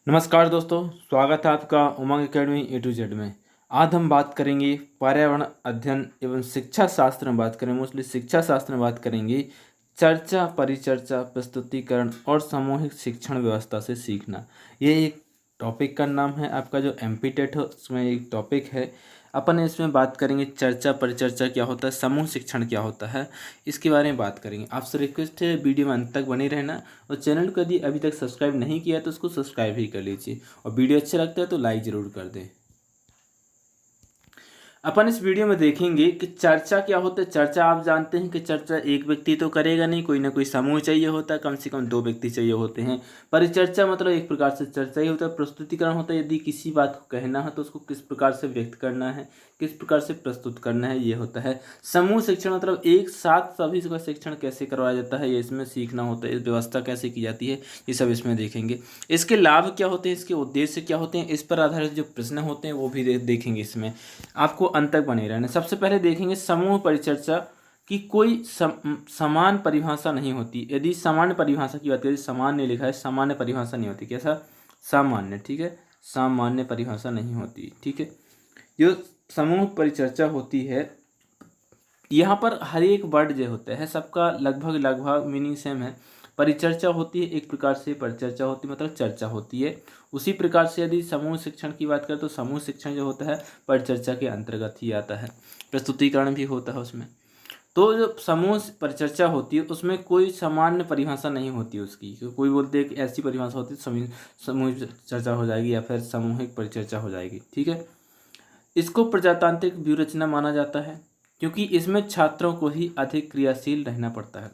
नमस्कार दोस्तों, स्वागत है आपका उमंग एकेडमी A to Z में। आज हम बात करेंगे पर्यावरण अध्ययन एवं शिक्षा शास्त्र में बात करेंगे। मोस्टली शिक्षा शास्त्र में बात करेंगे चर्चा, परिचर्चा, प्रस्तुतिकरण और सामूहिक शिक्षण व्यवस्था से सीखना। ये एक टॉपिक का नाम है। आपका जो MP टेट है उसमें एक टॉपिक है। अपन इसमें बात करेंगे चर्चा, परिचर्चा क्या होता है, समूह शिक्षण क्या होता है, इसके बारे में बात करेंगे। आपसे रिक्वेस्ट है वीडियो में अंत तक बने रहना और चैनल को यदि अभी तक सब्सक्राइब नहीं किया तो उसको सब्सक्राइब ही कर लीजिए और वीडियो अच्छा लगता है तो लाइक ज़रूर कर दें। अपन इस वीडियो में देखेंगे कि चर्चा क्या होता है। चर्चा आप जानते हैं कि चर्चा एक व्यक्ति तो करेगा नहीं, कोई ना कोई समूह चाहिए होता है, कम से कम 2 व्यक्ति चाहिए होते हैं। परिचर्चा मतलब एक प्रकार से चर्चा ही होता है। प्रस्तुतिकरण होता है, यदि किसी बात को कहना है तो उसको किस प्रकार से व्यक्त करना है, किस प्रकार से प्रस्तुत करना है, ये होता है। समूह शिक्षण मतलब एक साथ सभी का शिक्षण कैसे करवाया जाता है, ये इसमें सीखना होता है। व्यवस्था कैसे की जाती है, ये सब इसमें देखेंगे। इसके लाभ क्या होते हैं, इसके उद्देश्य क्या होते हैं, इस पर आधारित जो प्रश्न होते हैं वो भी देखेंगे इसमें। आपको अंत तक बने रहना। सबसे पहले देखेंगे समूह परिचर्चा की कोई समान परिभाषा नहीं होती। यदि सामान्य परिभाषा की बात करें, सामान्य लिखा है, सामान्य परिभाषा नहीं होती। कैसा? सामान्य, ठीक है, सामान्य परिभाषा नहीं होती, ठीक है। जो समूह परिचर्चा होती है, यहाँ पर हर एक वर्ड जो होता है सबका लगभग मीनिंग सेम है। परिचर्चा होती है एक प्रकार से, परिचर्चा होती है मतलब चर्चा होती है। उसी प्रकार से यदि समूह शिक्षण की बात करें तो समूह शिक्षण जो होता है परिचर्चा के अंतर्गत ही आता है। प्रस्तुतिकरण भी होता है उसमें। तो जो समूह परिचर्चा होती है उसमें कोई सामान्य परिभाषा नहीं होती उसकी। कोई बोलते हैं कि ऐसी परिभाषा होती है समूह चर्चा हो जाएगी या फिर सामूहिक परिचर्चा हो जाएगी, ठीक है। इसको प्रजातांत्रिक व्यूहरचना माना जाता है क्योंकि इसमें छात्रों को ही अधिक क्रियाशील रहना पड़ता है।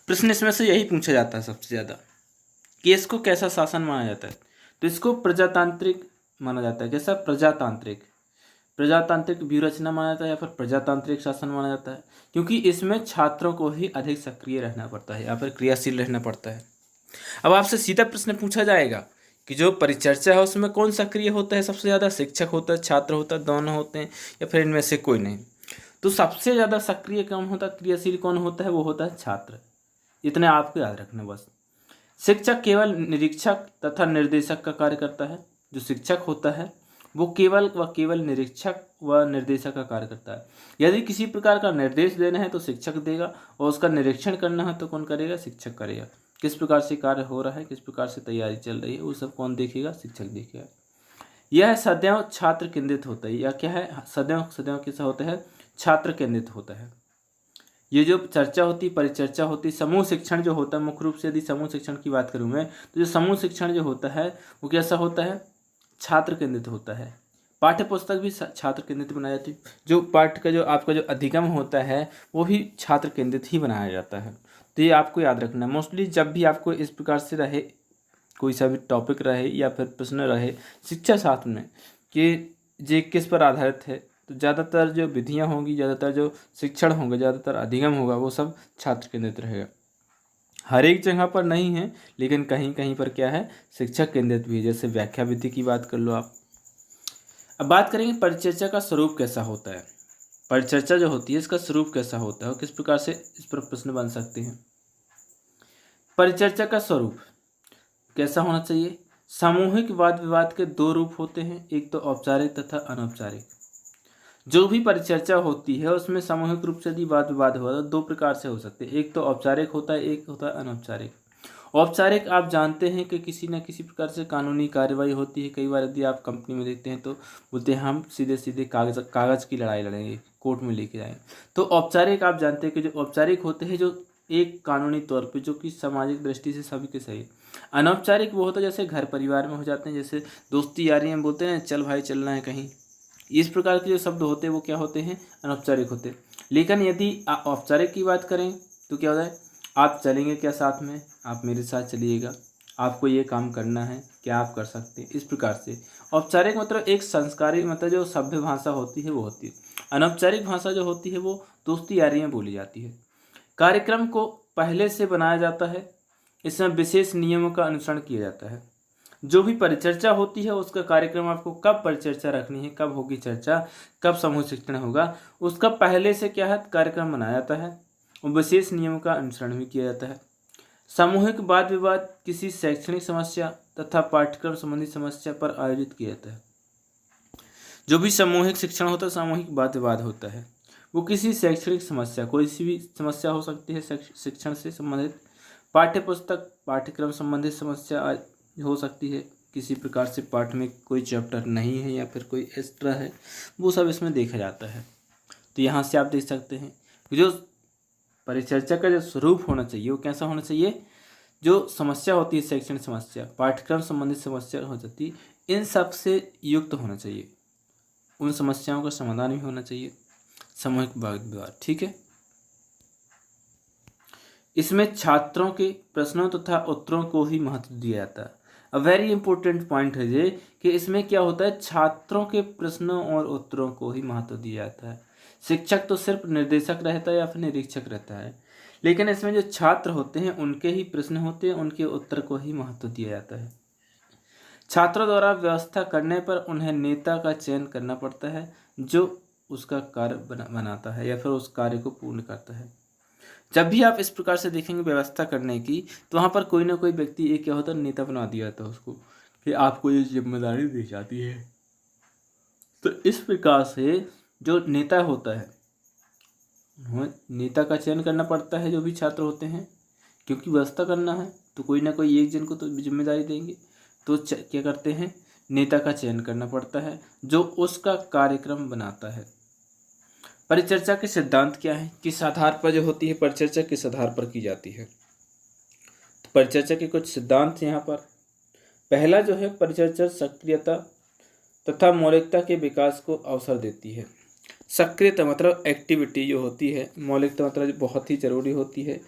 प्रश्न इसमें से यही पूछा जाता है सबसे ज़्यादा कि इसको कैसा शासन माना जाता है। तो इसको प्रजातांत्रिक माना जाता है। कैसा? प्रजातांत्रिक। प्रजातांत्रिक व्यूहरचना माना जाता है या फिर प्रजातांत्रिक शासन माना जाता है क्योंकि इसमें छात्रों को ही अधिक सक्रिय रहना पड़ता है या फिर क्रियाशील रहना पड़ता है। अब आपसे सीधा प्रश्न पूछा जाएगा कि जो परिचर्चा है उसमें कौन सक्रिय होता है सबसे ज़्यादा? शिक्षक होता है, छात्र होता है, दोनों होते हैं या फिर इनमें से कोई नहीं? तो सबसे ज़्यादा सक्रिय कौन होता है, क्रियाशील कौन होता है? वो होता है छात्र। इतने आपको याद रखना बस। शिक्षक केवल निरीक्षक तथा निर्देशक का कार्य करता है। जो शिक्षक होता है वो केवल निरीक्षक व निर्देशक का कार्य करता है। यदि किसी प्रकार का निर्देश देना है तो शिक्षक देगा और उसका निरीक्षण करना है तो कौन करेगा? शिक्षक करेगा। किस प्रकार से कार्य हो रहा है, किस प्रकार से तैयारी चल रही है, वो सब कौन देखेगा? शिक्षक देखेगा। यह सदैव छात्र केंद्रित होता है। या क्या है? सदैव कैसा होता है? छात्र केंद्रित होता है। ये जो चर्चा होती, परिचर्चा होती, समूह शिक्षण जो होता है, मुख्य रूप से यदि समूह शिक्षण की बात करूँ मैं तो जो समूह शिक्षण जो होता है वो कैसा होता है? छात्र केंद्रित होता है। पाठ्य पुस्तक भी छात्र केंद्रित बनाई जाती है। जो पाठ्य का जो आपका जो अधिगम होता है वो भी छात्र केंद्रित ही बनाया जाता है। तो ये आपको याद रखना है। मोस्टली जब भी आपको इस प्रकार से रहे, कोई सा भी टॉपिक रहे या फिर प्रश्न रहे शिक्षा शास्त्र में कि ये किस पर आधारित है, तो ज़्यादातर जो विधियाँ होंगी, ज़्यादातर जो शिक्षण होंगे, ज़्यादातर अधिगम होगा वो सब छात्र केंद्रित रहेगा। हर एक जगह पर नहीं है लेकिन कहीं कहीं पर क्या है? शिक्षक केंद्रित भी है। जैसे व्याख्या विधि की बात कर लो आप। अब बात करेंगे परिचर्चा का स्वरूप कैसा होता है। परिचर्चा जो होती है इसका स्वरूप कैसा होता है और किस प्रकार से इस पर प्रश्न बन सकते हैं। परिचर्चा का स्वरूप कैसा होना चाहिए? सामूहिक वाद विवाद के 2 रूप होते हैं, एक तो औपचारिक तथा अनौपचारिक। जो भी परिचर्चा होती है उसमें सामूहिक रूप से यदि वाद विवाद हुआ तो 2 प्रकार से हो सकते हैं। एक तो औपचारिक होता है, एक होता है अनौपचारिक। औपचारिक आप जानते हैं कि किसी न किसी प्रकार से कानूनी कार्रवाई होती है। कई बार यदि आप कंपनी में देखते हैं तो बोलते हैं हम सीधे सीधे कागज़ की लड़ाई लड़ेंगे, कोर्ट में लेके जाएंगे। तो औपचारिक आप जानते हैं कि जो औपचारिक होते हैं जो एक कानूनी तौर पे, जो कि सामाजिक दृष्टि से सभी के सही है। अनौपचारिक वो होता है जैसे घर परिवार में हो जाते हैं, जैसे दोस्ती यारी में बोलते हैं चल भाई चलना है कहीं। इस प्रकार के जो शब्द होते हैं वो क्या होते हैं? अनौपचारिक होते हैं। लेकिन यदि औपचारिक की बात करें तो क्या होता है? आप चलेंगे क्या साथ में? आप मेरे साथ चलिएगा, आपको ये काम करना है, क्या आप कर सकते हैं? इस प्रकार से औपचारिक मतलब एक संस्कारी, मतलब जो सभ्य भाषा होती है वो होती है। अनौपचारिक भाषा जो होती है वो दोस्ती यारी में बोली जाती है। कार्यक्रम को पहले से बनाया जाता है, इसमें विशेष नियमों का अनुसरण किया जाता है। जो भी परिचर्चा होती है उसका कार्यक्रम आपको कब परिचर्चा रखनी है, कब होगी चर्चा, कब समूह शिक्षण होगा, उसका पहले से क्या है? कार्यक्रम बनाया जाता है और विशेष नियमों का अनुसरण भी किया जाता है। सामूहिक वाद विवाद किसी शैक्षणिक समस्या तथा पाठ्यक्रम संबंधी समस्या पर आयोजित किया जाता है। जो भी सामूहिक शिक्षण होता है, सामूहिक वाद विवाद होता है, वो किसी शैक्षणिक समस्या, कोई सी भी समस्या हो सकती है शिक्षण से संबंधित, पाठ्य पुस्तक पाठ्यक्रम संबंधित समस्या हो सकती है, किसी प्रकार से पाठ में कोई चैप्टर नहीं है या फिर कोई एक्स्ट्रा है, वो सब इसमें देखा जाता है। तो यहाँ से आप देख सकते हैं जो परिचर्चा का जो स्वरूप होना चाहिए वो कैसा होना चाहिए। जो समस्या होती है, शैक्षणिक समस्या, पाठ्यक्रम संबंधित समस्या हो जाती है, इन सब से युक्त होना चाहिए। उन समस्याओं का समाधान भी होना चाहिए, सामूहिक वाद विवाद। ठीक है। इसमें छात्रों के प्रश्नों तथा उत्तरों को ही महत्व दिया जाता है। अ वेरी इंपॉर्टेंट पॉइंट है ये कि इसमें क्या होता है, छात्रों के प्रश्नों और उत्तरों को ही महत्व दिया जाता है। शिक्षक तो सिर्फ निर्देशक रहता है या फिर निरीक्षक रहता है, लेकिन इसमें जो छात्र होते हैं उनके ही प्रश्न होते हैं, उनके उत्तर को ही महत्व दिया जाता है। छात्रों द्वारा व्यवस्था करने पर उन्हें नेता का चयन करना पड़ता है जो उसका कार्य बनाता है या फिर उस कार्य को पूर्ण करता है। जब भी आप इस प्रकार से देखेंगे व्यवस्था करने की, तो वहाँ पर कोई ना कोई व्यक्ति एक क्या होता है, नेता बना दिया जाता है उसको कि आपको ये जिम्मेदारी दी जाती है। तो इस प्रकार से जो नेता होता है, नेता का चयन करना पड़ता है जो भी छात्र होते हैं, क्योंकि व्यवस्था करना है तो कोई ना कोई एक जन को तो जिम्मेदारी देंगे। तो क्या करते हैं, नेता का चयन करना पड़ता है जो उसका कार्यक्रम बनाता है। परिचर्चा के सिद्धांत क्या है, किस आधार पर जो होती है परिचर्चा, किस आधार पर की जाती है। तो परिचर्चा के कुछ सिद्धांत यहाँ पर। पहला जो है, परिचर्चा सक्रियता तथा मौलिकता के विकास को अवसर देती है। सक्रियता मतलब एक्टिविटी जो होती है, मौलिकता मतलब बहुत ही ज़रूरी होती है,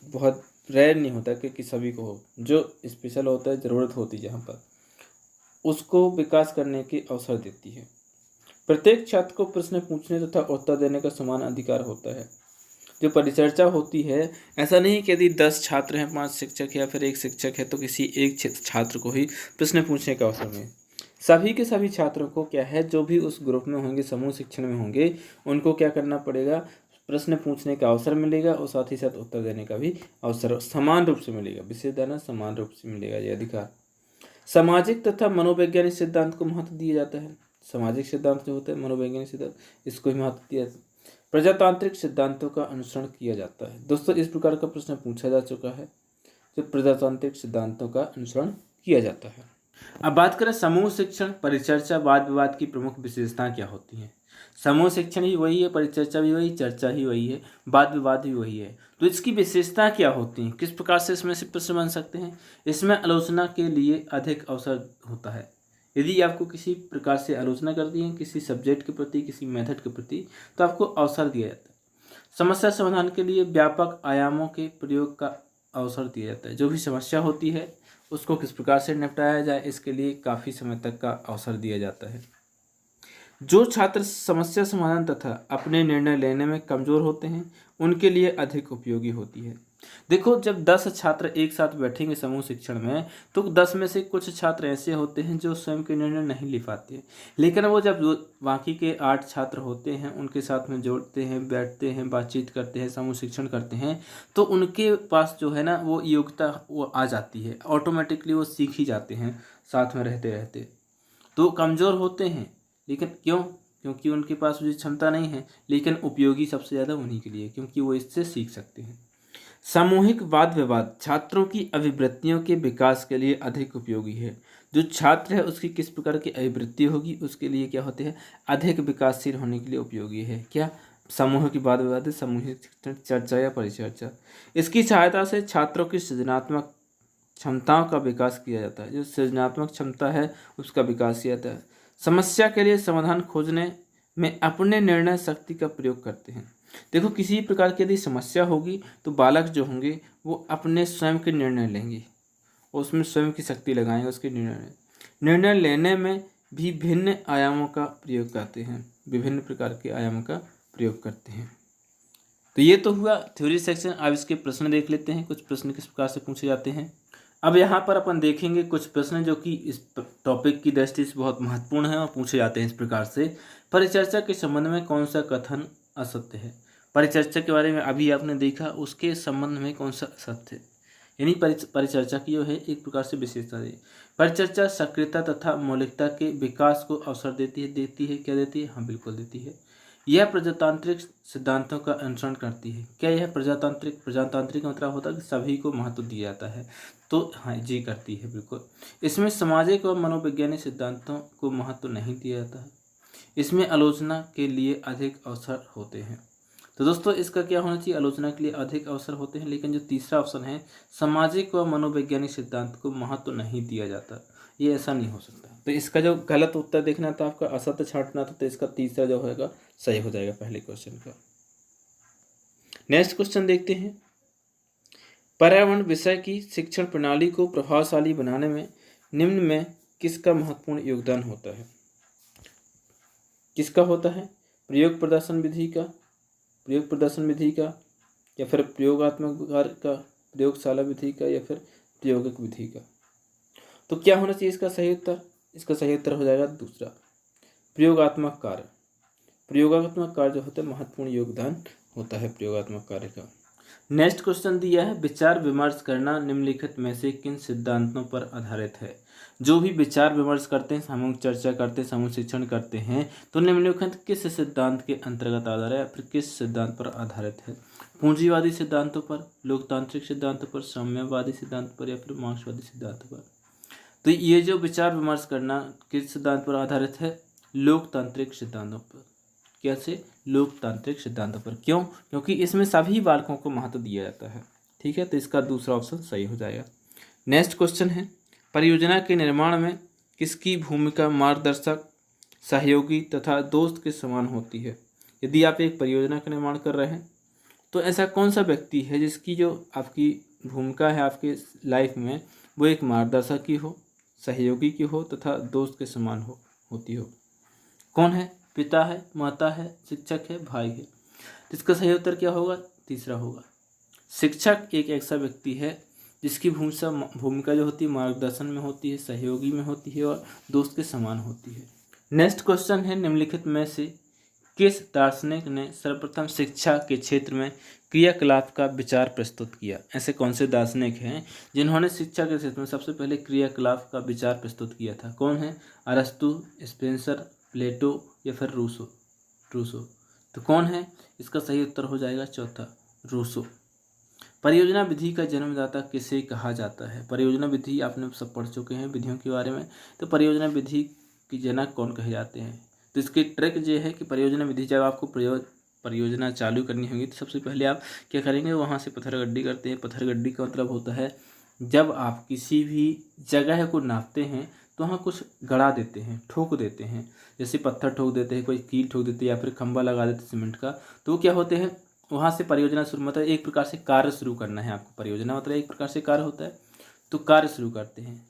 बहुत रेयर नहीं होता कि सभी को हो, जो स्पेशल होता है, ज़रूरत होती है जहाँ पर, उसको विकास करने के अवसर देती है। प्रत्येक छात्र को प्रश्न पूछने तथा उत्तर देने का समान अधिकार होता है। जो परिचर्चा होती है, ऐसा नहीं कि यदि 10 छात्र हैं, 5 शिक्षक या फिर 1 शिक्षक है तो किसी एक छात्र को ही प्रश्न पूछने का अवसर मिले। सभी के सभी छात्रों को क्या है, जो भी उस ग्रुप में होंगे, समूह शिक्षण में होंगे, उनको क्या करना पड़ेगा, प्रश्न पूछने का अवसर मिलेगा और साथ ही साथ उत्तर देने का भी अवसर समान रूप से मिलेगा। विशेष दाना समान रूप से मिलेगा ये अधिकार। सामाजिक तथा मनोवैज्ञानिक सिद्धांत को महत्व दिया जाता है। सामाजिक सिद्धांत जो होता है, मनोवैज्ञानिक सिद्धांत, इसको भी महत्व दिया जाता है। प्रजातांत्रिक सिद्धांतों का अनुसरण किया जाता है। दोस्तों, इस प्रकार का प्रश्न पूछा जा चुका है, जो प्रजातांत्रिक सिद्धांतों का अनुसरण किया जाता है। अब बात करें समूह शिक्षण, परिचर्चा, वाद विवाद की प्रमुख विशेषताएं क्या होती हैं। समूह शिक्षण ही वही है, परिचर्चा भी वही, चर्चा ही वही है, वाद विवाद भी वही है। तो इसकी विशेषताएं क्या होती हैं, किस प्रकार से इसमें से प्रश्न बन सकते हैं। इसमें आलोचना के लिए अधिक अवसर होता है। यदि आपको किसी प्रकार से आलोचना करती है, किसी सब्जेक्ट के प्रति, किसी मेथड के प्रति, तो आपको अवसर दिया जाता है। समस्या समाधान के लिए व्यापक आयामों के प्रयोग का अवसर दिया जाता है। जो भी समस्या होती है उसको किस प्रकार से निपटाया जाए, इसके लिए काफ़ी समय तक का अवसर दिया जाता है। जो छात्र समस्या समाधान तथा अपने निर्णय लेने में कमज़ोर होते हैं, उनके लिए अधिक उपयोगी होती है। देखो, जब 10 छात्र एक साथ बैठेंगे समूह शिक्षण में, तो 10 में से कुछ छात्र ऐसे होते हैं जो स्वयं के निर्णय नहीं ले पाते, लेकिन वो जब बाकी के 8 छात्र होते हैं उनके साथ में जोड़ते हैं, बैठते हैं, बातचीत करते हैं, समूह शिक्षण करते हैं, तो उनके पास जो है ना वो योग्यता वो आ जाती है, ऑटोमेटिकली वो सीख ही जाते हैं साथ में रहते रहते। तो कमज़ोर होते हैं, लेकिन क्योंकि उनके पास वो क्षमता नहीं है, लेकिन उपयोगी सबसे ज़्यादा उन्हीं के लिए, क्योंकि वो इससे सीख सकते हैं। सामूहिक वाद विवाद छात्रों की अभिवृत्तियों के विकास के लिए अधिक उपयोगी है। जो छात्र है उसकी किस प्रकार की अभिवृत्ति होगी, उसके लिए क्या होते हैं, अधिक विकासशील होने के लिए उपयोगी है। क्या समूह की वाद विवाद है, सामूहिक चर्चा या परिचर्चा। इसकी सहायता से छात्रों की सृजनात्मक क्षमताओं का विकास किया जाता है। जो सृजनात्मक क्षमता है उसका विकास किया जाता है। समस्या के लिए समाधान खोजने में अपने निर्णय शक्ति का प्रयोग करते हैं। देखो, किसी प्रकार की यदि समस्या होगी तो बालक जो होंगे वो अपने स्वयं के निर्णय लेंगे, उसमें स्वयं की शक्ति लगाएंगे उसके निर्णय लेने में भी भिन्न आयामों का प्रयोग करते हैं, विभिन्न प्रकार के आयामों का प्रयोग करते हैं। तो ये तो हुआ थ्योरी सेक्शन। अब इसके प्रश्न देख लेते हैं, कुछ प्रश्न किस प्रकार से पूछे जाते हैं। अब यहाँ पर अपन देखेंगे कुछ प्रश्न जो कि इस टॉपिक की दृष्टि से बहुत महत्वपूर्ण है और पूछे जाते हैं इस प्रकार से। परिचर्चा के संबंध में कौन सा कथन असत्य है। परिचर्चा के बारे में अभी आपने देखा, उसके संबंध में कौन सा असत्य है। यानी परिचर्चा की जो है एक प्रकार से विशेषता है। परिचर्चा सक्रियता तथा मौलिकता के विकास को अवसर देती है क्या देती है? हाँ बिल्कुल देती है। यह प्रजातांत्रिक सिद्धांतों का अनुसरण करती है। क्या यह प्रजातांत्रिक मतलब होता है कि सभी को महत्व दिया जाता है, तो हाँ जी करती है बिल्कुल। इसमें सामाजिक व मनोवैज्ञानिक सिद्धांतों को महत्व नहीं दिया जाता है। इसमें आलोचना के लिए अधिक अवसर होते हैं। तो दोस्तों इसका क्या होना चाहिए? आलोचना के लिए अधिक अवसर होते हैं। लेकिन जो तीसरा ऑप्शन है सामाजिक व मनोवैज्ञानिक सिद्धांत को महत्व नहीं दिया जाता, ये ऐसा नहीं हो सकता। तो इसका जो गलत उत्तर देखना था आपका, असत्य छांटना था, तो इसका तीसरा जो होगा सही हो जाएगा पहले क्वेश्चन का। नेक्स्ट क्वेश्चन देखते हैं। पर्यावरण विषय की शिक्षण प्रणाली को प्रभावशाली बनाने में निम्न में किसका महत्वपूर्ण योगदान होता है? किसका होता है? प्रयोग प्रदर्शन विधि का, या फिर प्रयोगात्मक कार्य का, प्रयोगशाला विधि का, या फिर प्रयोगिक विधि का। तो क्या होना चाहिए इसका सही उत्तर? इसका सही उत्तर हो जाएगा दूसरा, प्रयोगात्मक कार्य। प्रयोगात्मक कार्य जो होता है महत्वपूर्ण योगदान होता है प्रयोगात्मक कार्य का। नेक्स्ट क्वेश्चन दिया है, विचार विमर्श करना निम्नलिखित में से किन सिद्धांतों पर आधारित है? जो भी विचार विमर्श करते हैं, सामूहिक चर्चा करते हैं, सामूहिक शिक्षण करते हैं, तो निम्नलिखित किस सिद्धांत के अंतर्गत आधार है, फिर किस सिद्धांत पर आधारित है? पूंजीवादी सिद्धांतों पर, लोकतांत्रिक सिद्धांतों पर, साम्यवादी सिद्धांत पर, या फिर मार्क्सवादी सिद्धांतों पर? तो ये जो विचार विमर्श करना किस सिद्धांत पर आधारित है? लोकतांत्रिक सिद्धांतों पर। कैसे? लोकतांत्रिक सिद्धांतों पर। क्यों? क्योंकि इसमें सभी बालकों को महत्व दिया जाता है। ठीक है, तो इसका दूसरा ऑप्शन सही हो जाएगा। नेक्स्ट क्वेश्चन है, परियोजना के निर्माण में किसकी भूमिका मार्गदर्शक, सहयोगी तथा दोस्त के समान होती है? यदि आप एक परियोजना का निर्माण कर रहे हैं तो ऐसा कौन सा व्यक्ति है जिसकी जो आपकी भूमिका है आपके लाइफ में वो एक मार्गदर्शक की हो, सहयोगी की हो तथा दोस्त के समान होती हो? कौन है? पिता है, माता है, शिक्षक है, भाई है? इसका सही उत्तर क्या होगा? तीसरा होगा। शिक्षक एक ऐसा व्यक्ति है जिसकी भूमिका जो होती है मार्गदर्शन में होती है, सहयोगी में होती है और दोस्त के समान होती है। नेक्स्ट क्वेश्चन है, निम्नलिखित में से किस दार्शनिक ने सर्वप्रथम शिक्षा के क्षेत्र में क्रियाकलाप का विचार प्रस्तुत किया? ऐसे कौन से दार्शनिक हैं जिन्होंने शिक्षा के क्षेत्र में सबसे पहले क्रियाकलाप का विचार प्रस्तुत किया था? कौन है? अरस्तु, स्पेंसर, प्लेटो, या फिर रूसो? तो कौन है? इसका सही उत्तर हो जाएगा चौथा, रूसो। परियोजना विधि का जन्मदाता किसे कहा जाता है? परियोजना विधि आपने सब पढ़ चुके हैं विधियों के बारे में, तो परियोजना विधि के जनक कौन कहे जाते हैं? तो इसकी ट्रिक ये है कि परियोजना विधि जब आपको परियोजना चालू करनी होगी तो सबसे पहले आप क्या करेंगे, वहाँ से पत्थरगड्डी करते हैं। पत्थरगड्डी का मतलब होता है जब आप किसी भी जगह को नापते हैं तो वहाँ कुछ गड़ा देते हैं, ठोक देते हैं। जैसे पत्थर ठोक देते हैं, कोई कील ठोक देते हैं, या फिर खंबा लगा देते हैं सीमेंट का, तो क्या होते हैं वहाँ से परियोजना शुरू, मतलब एक प्रकार से कार्य शुरू करना है आपको। परियोजना मतलब एक प्रकार से कार्य होता है, तो कार्य शुरू करते हैं।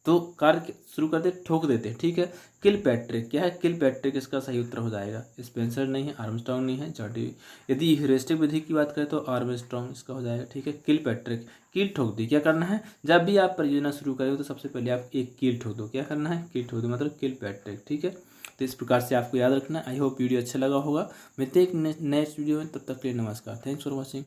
तो कार्य शुरू करते ठोक देते हैं। ठीक है, किलपैट्रिक क्या है? किलपैट्रिक इसका सही उत्तर हो जाएगा। स्पेंसर नहीं है, आर्मस्ट्रांग नहीं है, जॉर्डी। यदि ह्यूरिस्टिक विधि की बात करें तो आर्मस्ट्रांग इसका हो जाएगा। ठीक है, किलपैट्रिक, कील ठोक दी। क्या करना है, जब भी आप परियोजना शुरू करें तो सबसे पहले आप एक कील ठोक दो। क्या करना है? कील ठोक दो, मतलब किलपैट्रिक। ठीक है, तो इस प्रकार से आपको याद रखना है। आई होप वीडियो अच्छा लगा होगा। मिलते हैं एक नेक्स्ट वीडियो में, तब तक के लिए नमस्कार। Thanks for watching.